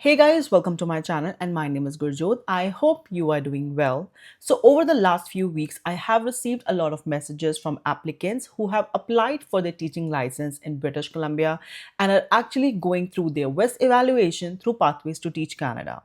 Hey guys, welcome to my channel and my name is Gurjot. I hope you are doing well. So over the last few weeks, I have received a lot of messages from applicants who have applied for their teaching license in British Columbia and are actually going through their WES evaluation through Pathways to Teach Canada.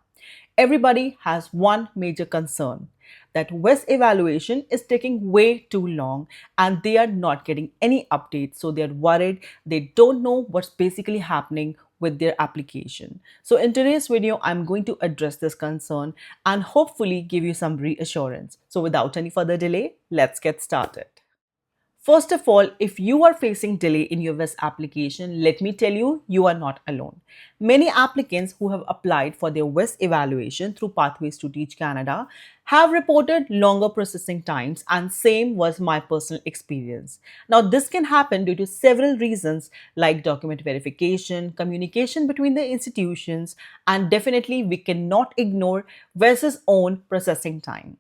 Everybody has one major concern that WES evaluation is taking way too long and they are not getting any updates. So they're worried. They don't know what's basically happening with their application. So in today's video, I'm going to address this concern and hopefully give you some reassurance. So without any further delay, let's get started. First of all, if you are facing delay in your WES application, let me tell you, you are not alone. Many applicants who have applied for their WES evaluation through Pathways to Teach Canada have reported longer processing times, and same was my personal experience. Now, this can happen due to several reasons like document verification, communication between the institutions, and definitely we cannot ignore WES's own processing time.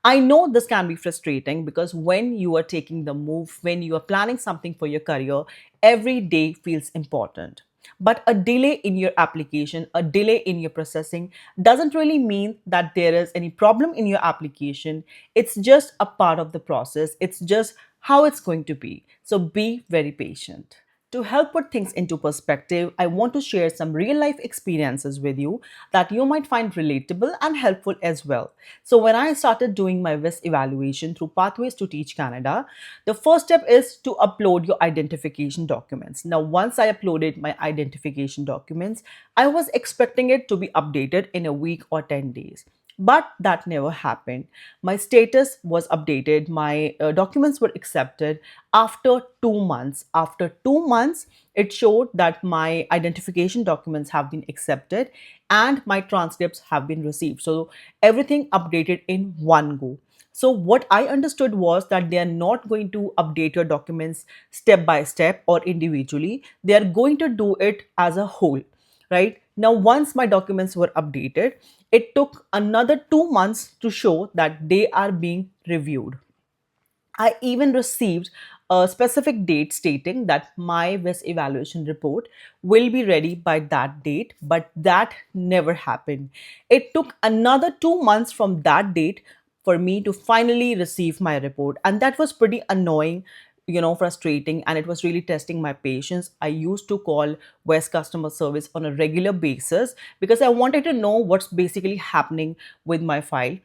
I know this can be frustrating because when you are taking the move, when you are planning something for your career, every day feels important. But a delay in your application, a delay in your processing doesn't really mean that there is any problem in your application. It's just a part of the process. It's just how it's going to be. So be very patient. To help put things into perspective, I want to share some real life experiences with you that you might find relatable and helpful as well. So, when I started doing my WES evaluation through Pathways to Teach Canada, the first step is to upload your identification documents. Now, once I uploaded my identification documents, I was expecting it to be updated in a week or 10 days. But that never happened. My status was updated, my documents were accepted after 2 months. After 2 months, it showed that my identification documents have been accepted and my transcripts have been received. So everything updated in one go. So, what I understood was that they are not going to update your documents step by step or individually, they are going to do it as a whole, right? Now, once my documents were updated, it took another 2 months to show that they are being reviewed. I even received a specific date stating that my WES evaluation report will be ready by that date, but that never happened. It took another 2 months from that date for me to finally receive my report, and that was pretty annoying, frustrating, and it was really testing my patience. I used to call WES customer service on a regular basis because I wanted to know what's basically happening with my file,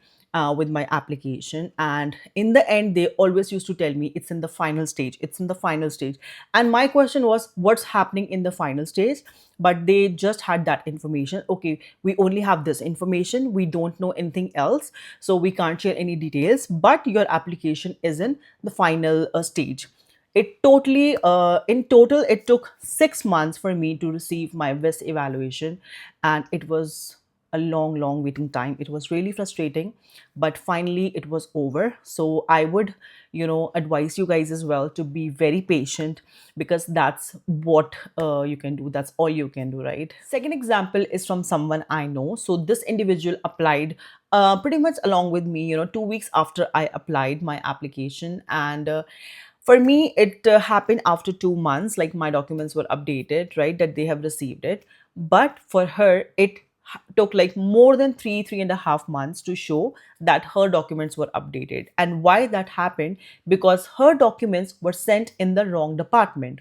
with my application. And in the end, they always used to tell me it's in the final stage, it's in the final stage. And my question was, what's happening in the final stage? But they just had that information. Okay, we only have this information, we don't know anything else, so we can't share any details, but your application is in the final stage. In total, it took 6 months for me to receive my WES evaluation, and it was a long waiting time. It was really frustrating, but finally it was over. So I would, advise you guys as well to be very patient because that's what you can do. That's all you can do, right? Second example is from someone I know. So this individual applied pretty much along with me, 2 weeks after I applied my application. And for me, it happened after 2 months, like my documents were updated, right? That they have received it. But for her, it took like more than 3.5 months to show that her documents were updated. And why that happened? Because her documents were sent in the wrong department.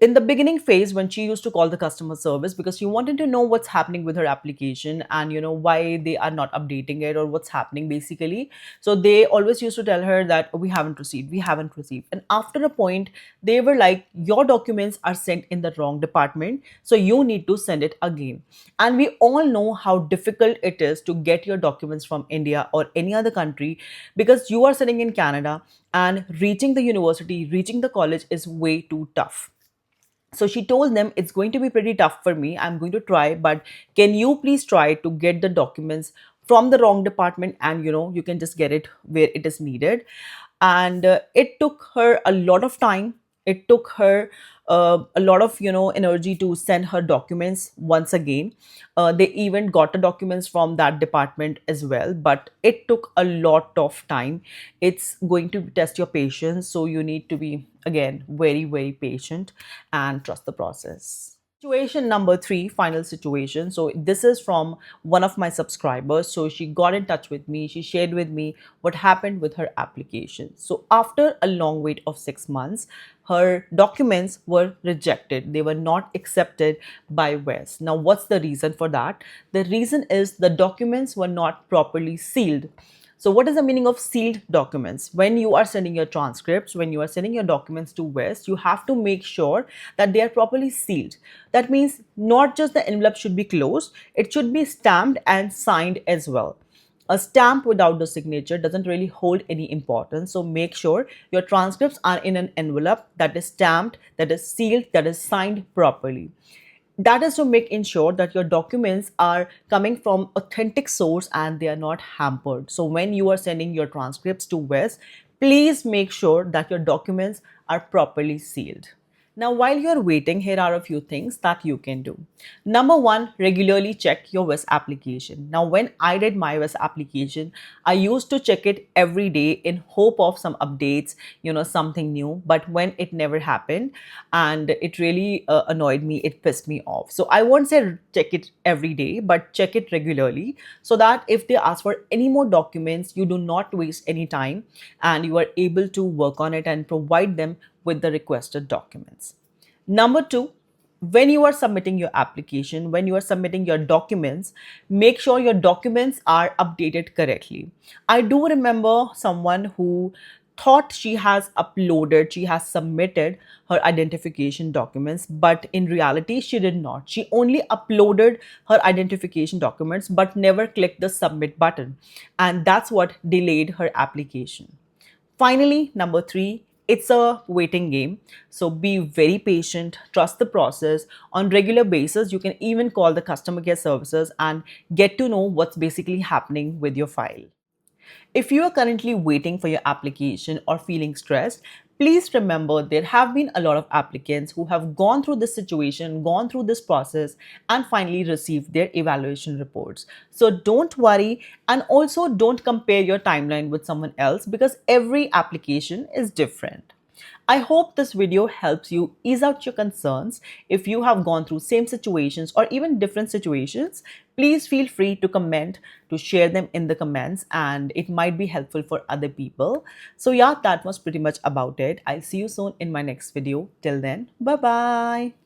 In the beginning phase, when she used to call the customer service because she wanted to know what's happening with her application and why they are not updating it or what's happening basically, so they always used to tell her that we haven't received. And after a point, they were like, your documents are sent in the wrong department, so you need to send it again. And we all know how difficult it is to get your documents from India or any other country because you are sitting in Canada, and reaching the university, reaching the college is way too tough. So she told them, it's going to be pretty tough for me. I'm going to try, but can you please try to get the documents from the wrong department, and you can just get it where it is needed. And it took her a lot of time. It took her a lot of energy to send her documents once again. They even got the documents from that department as well, but it took a lot of time. It's going to test your patience, so you need to be again very patient and trust the process. Situation number three, final situation. So, this is from one of my subscribers. So, she got in touch with me. She shared with me what happened with her application. So, after a long wait of 6 months, her documents were rejected. They were not accepted by WES. Now, what's the reason for that? The reason is the documents were not properly sealed. So, what is the meaning of sealed documents? When you are sending your transcripts, when you are sending your documents to WES, you have to make sure that they are properly sealed. That means not just the envelope should be closed, it should be stamped and signed as well. A stamp without the signature doesn't really hold any importance. So make sure your transcripts are in an envelope that is stamped, that is sealed, that is signed properly. That is to make ensure that your documents are coming from authentic source and they are not hampered. So when you are sending your transcripts to WES, please make sure that your documents are properly sealed. Now, while you're waiting, here are a few things that you can do. Number one, regularly check your WES application. Now, when I did my WES application, I used to check it every day in hope of some updates, something new. But when it never happened and it really annoyed me, it pissed me off. So I won't say check it every day, but check it regularly so that if they ask for any more documents, you do not waste any time and you are able to work on it and provide them with the requested documents. Number two, when you are submitting your application, when you are submitting your documents, make sure your documents are updated correctly. I do remember someone who thought she has uploaded, she has submitted her identification documents, but in reality, she did not. She only uploaded her identification documents, but never clicked the submit button. And that's what delayed her application. Finally, number three, it's a waiting game. So be very patient, trust the process. On regular basis, you can even call the customer care services and get to know what's basically happening with your file. If you are currently waiting for your application or feeling stressed, please remember there have been a lot of applicants who have gone through this situation, gone through this process, and finally received their evaluation reports. So don't worry, and also don't compare your timeline with someone else because every application is different. I hope this video helps you ease out your concerns. If you have gone through same situations or even different situations, please feel free to comment, to share them in the comments, and it might be helpful for other people. So yeah, that was pretty much about it. I'll see you soon in my next video. Till then, bye bye.